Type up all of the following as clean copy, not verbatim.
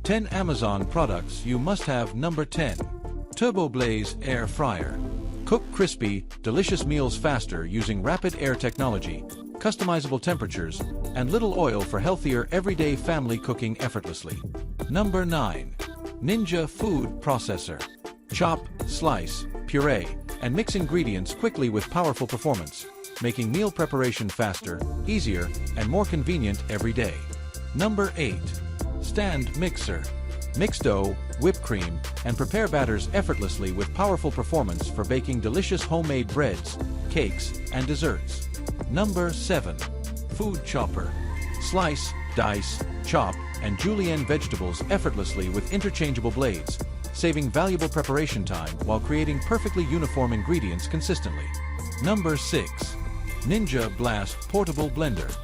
10 Amazon products you must have. Number 10. TurboBlaze Air Fryer. Cook crispy, delicious meals faster using rapid air technology, customizable temperatures, and little oil for healthier everyday family cooking effortlessly. Number 9. Ninja Food Processor. Chop, slice, puree, and mix ingredients quickly with powerful performance, making meal preparation faster, easier, and more convenient every day. Number 8. Stand Mixer. Mix dough, whip cream, and prepare batters effortlessly with powerful performance for baking delicious homemade breads, cakes, and desserts. Number 7. Food Chopper. Slice, dice, chop, and julienne vegetables effortlessly with interchangeable blades, saving valuable preparation time while creating perfectly uniform ingredients consistently. Number 6. Ninja Blast Portable Blender.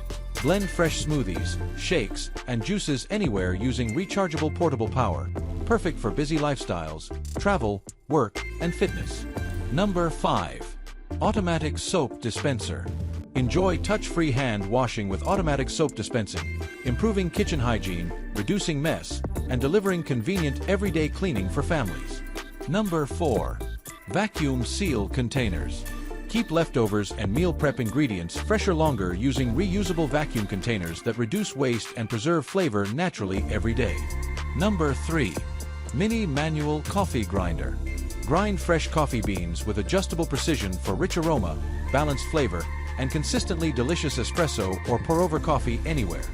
Blend fresh smoothies, shakes, and juices anywhere using rechargeable portable power, perfect for busy lifestyles, travel, work, and fitness. Number 5. Automatic Soap Dispenser. Enjoy touch-free hand washing with automatic soap dispensing, improving kitchen hygiene, reducing mess, and delivering convenient everyday cleaning for families. Number 4. Vacuum Seal Containers. Keep leftovers and meal prep ingredients fresher longer using reusable vacuum containers that reduce waste and preserve flavor naturally every day. Number 3. Mini Manual Coffee Grinder. Grind fresh coffee beans with adjustable precision for rich aroma, balanced flavor, and consistently delicious espresso or pour-over coffee anywhere.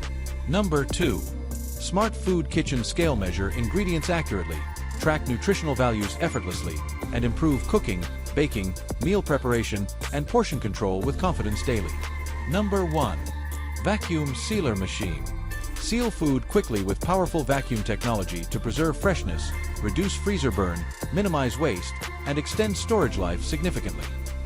Number 2. Smart Food Kitchen Scale Measure ingredients accurately, track nutritional values effortlessly, and improve cooking, baking, meal preparation, and portion control with confidence daily. Number 1. Vacuum Sealer Machine. Seal food quickly with powerful vacuum technology to preserve freshness, reduce freezer burn, minimize waste, and extend storage life significantly.